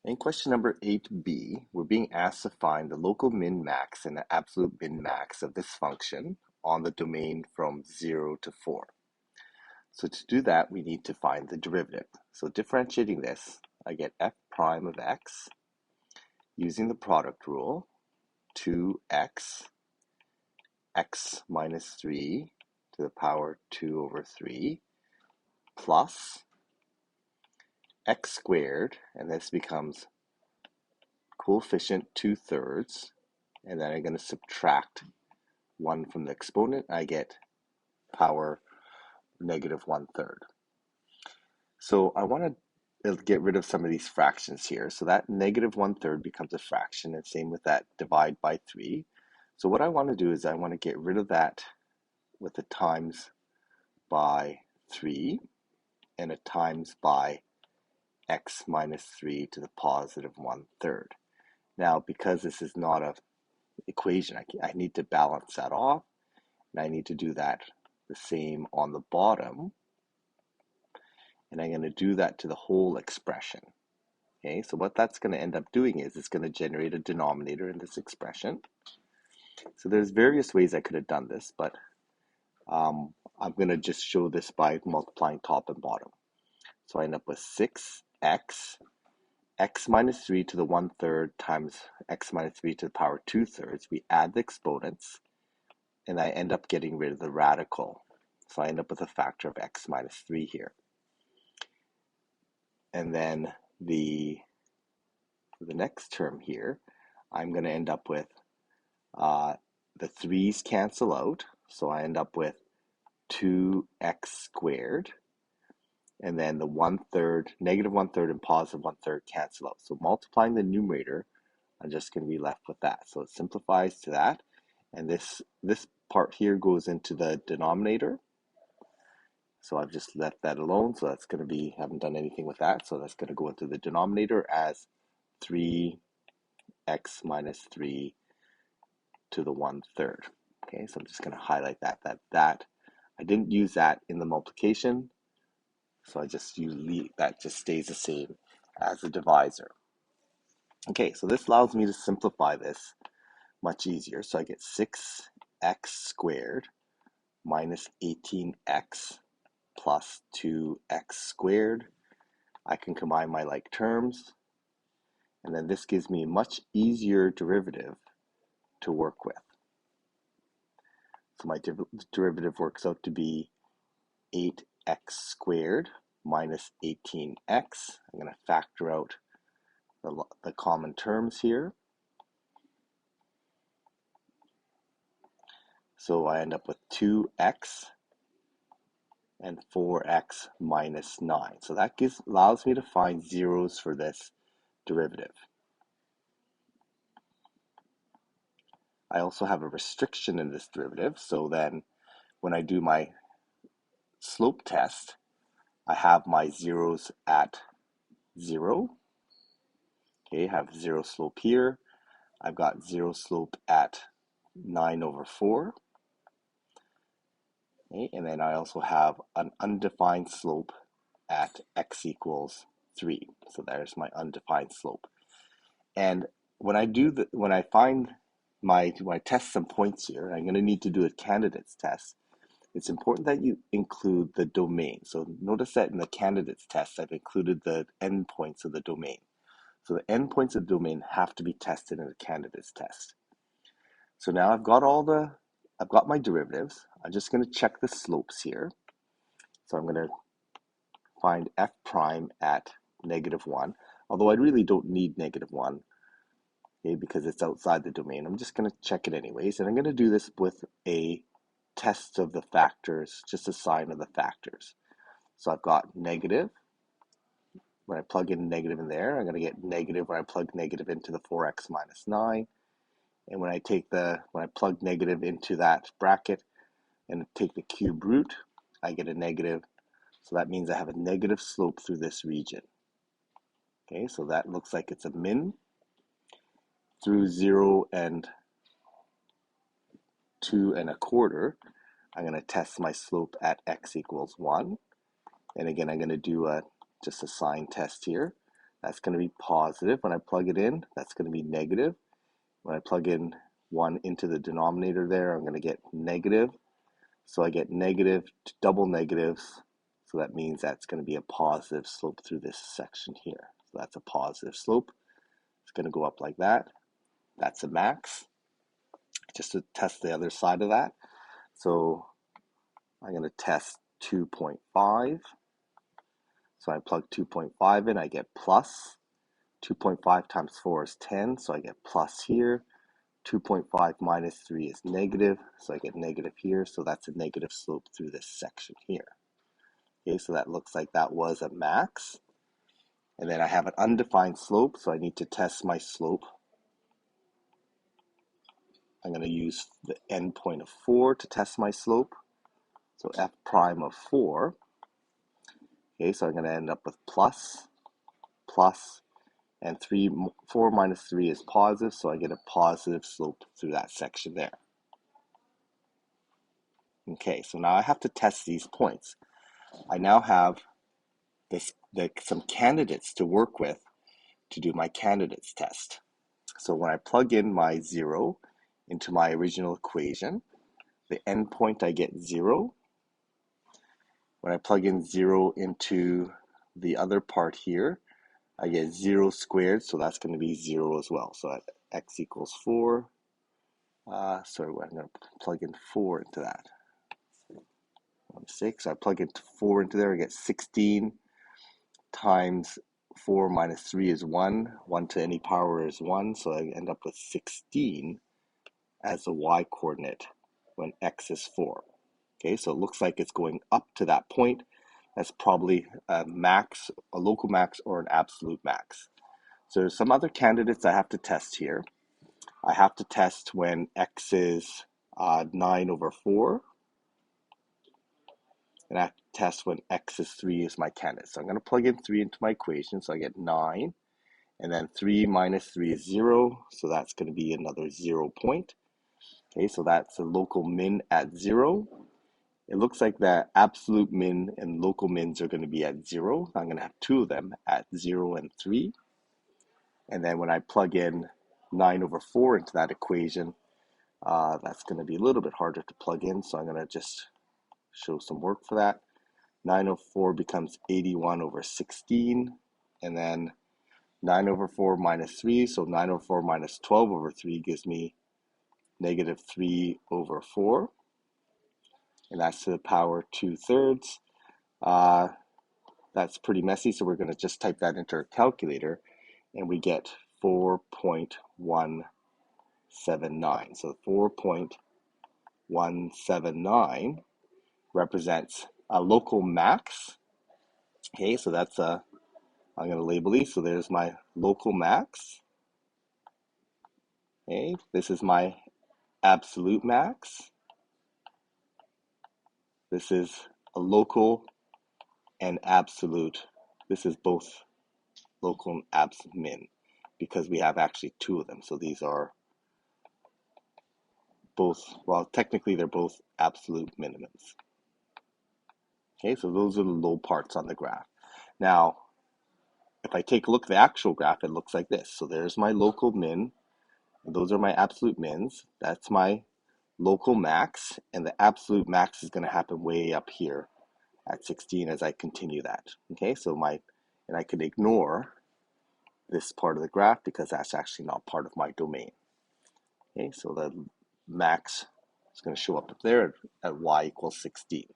In question number 8b, we're being asked to find the local min-max and the absolute min-max of this function on the domain from 0 to 4. So to do that, we need to find the derivative. So differentiating this, I get f prime of x using the product rule, 2x, x minus 3 to the power 2 over 3, plus x squared, and this becomes coefficient 2/3, and then I'm going to subtract 1 from the exponent. I get power negative 1/3. So I want to get rid of some of these fractions here. So that negative 1/3 becomes a fraction, and same with that divide by 3. So what I want to do is I want to get rid of that with a times by 3 and a times by x minus 3 to the positive 1/3. Now, because this is not an equation, I need to balance that off, and I need to do that the same on the bottom, and I'm going to do that to the whole expression. Okay, so what that's going to end up doing is it's going to generate a denominator in this expression. So there's various ways I could have done this, but I'm going to just show this by multiplying top and bottom. So I end up with 6x, x minus 3 to the 1/3 times x minus 3 to the power 2/3. We add the exponents, and I end up getting rid of the radical. So I end up with a factor of x minus 3 here. And then for the next term here, I'm going to end up with the 3's cancel out. So I end up with 2x squared. And then the 1/3, negative 1/3 and positive 1/3 cancel out. So multiplying the numerator, I'm just going to be left with that. So it simplifies to that. And this part here goes into the denominator. So I've just left that alone. So that's going to be, haven't done anything with that. So that's going to go into the denominator as 3x minus 3 to the 1/3. Okay, so I'm just going to highlight that I didn't use that in the multiplication. So I just that just stays the same as the divisor. Okay, so this allows me to simplify this much easier. So I get 6x squared minus 18x plus 2x squared. I can combine my like terms, and then this gives me a much easier derivative to work with. So my derivative works out to be 8x squared minus 18x. I'm going to factor out the common terms here. So I end up with 2x and 4x minus 9. So that allows me to find zeros for this derivative. I also have a restriction in this derivative, so then when I do my slope test, I have my zeros at 0. Okay, I have 0 slope here. I've got 0 slope at 9 over 4. Okay, and then I also have an undefined slope at x equals 3. So there's my undefined slope. And when I find my test some points here, I'm going to need to do a candidates test. It's important that you include the domain. So notice that in the candidates test, I've included the endpoints of the domain. So the endpoints of the domain have to be tested in the candidates test. So now I've got my derivatives. I'm just going to check the slopes here. So I'm going to find f prime at -1, although I really don't need -1, okay, because it's outside the domain. I'm just going to check it anyways, and I'm going to do this with a test of the factors, just a sign of the factors. So I've got negative. When I plug in negative in there, I'm going to get negative when I plug negative into the 4x minus 9. And when I plug negative into that bracket and take the cube root, I get a negative. So that means I have a negative slope through this region. Okay, so that looks like it's a min through 0 and 2 1/4. I'm going to test my slope at x equals 1. And again, I'm going to do just a sign test here. that's going to be positive. When I plug it in, that's going to be negative. When I plug in 1 into the denominator there, I'm going to get negative. So I get negative to double negatives. So that means that's going to be a positive slope through this section here. So that's a positive slope. It's going to go up like that. That's a max. Just to test the other side of that. So I'm going to test 2.5. So I plug 2.5 in, I get plus. 2.5 times 4 is 10, so I get plus here. 2.5 minus 3 is negative, so I get negative here. So that's a negative slope through this section here. Okay, so that looks like that was a max. And then I have an undefined slope, so I need to test my slope. I'm going to use the endpoint of 4 to test my slope. So f prime of 4. Okay, so I'm going to end up with plus, plus, and 4 minus 3 is positive, so I get a positive slope through that section there. Okay, so now I have to test these points. I now have some candidates to work with to do my candidates test. So when I plug in my 0 into my original equation, the endpoint I get 0. When I plug in 0 into the other part here, I get 0 squared, so that's going to be 0 as well. So x equals 4. Sorry, I'm going to plug in 4 into that. 6. So I plug in 4 into there, I get 16 times 4 minus 3 is 1. 1 to any power is 1, so I end up with 16 as the y coordinate when x is 4. Okay, so it looks like it's going up to that point. That's probably a max, a local max, or an absolute max. So there's some other candidates I have to test here. I have to test when x is 9 over 4. And I have to test when x is 3 is my candidate. So I'm going to plug in 3 into my equation. So I get 9. And then 3 minus 3 is 0. So that's going to be another 0 point. Okay, so that's a local min at 0. It looks like the absolute min and local mins are going to be at 0. I'm going to have 2 of them at 0 and 3. And then when I plug in 9 over 4 into that equation, that's going to be a little bit harder to plug in. So I'm going to just show some work for that. 9 over 4 becomes 81 over 16. And then 9 over 4 minus 3. So 9 over 4 minus 12 over 3 gives me negative 3 over 4. And that's to the power 2/3. That's pretty messy, so we're going to just type that into our calculator, and we get 4.179. So 4.179 represents a local max. Okay, so that's I'm going to label these. So there's my local max. Okay, this is my absolute max. This is a local and absolute. This is both local and absolute min, because we have actually 2 of them. So these are both, well, technically they're both absolute minimums. Okay, so those are the low parts on the graph. Now, if I take a look at the actual graph, it looks like this. So there's my local min, and those are my absolute mins. That's my local max, and the absolute max is going to happen way up here at 16 as I continue that. Okay, so and I could ignore this part of the graph because that's actually not part of my domain. Okay, so the max is going to show up there at y equals 16.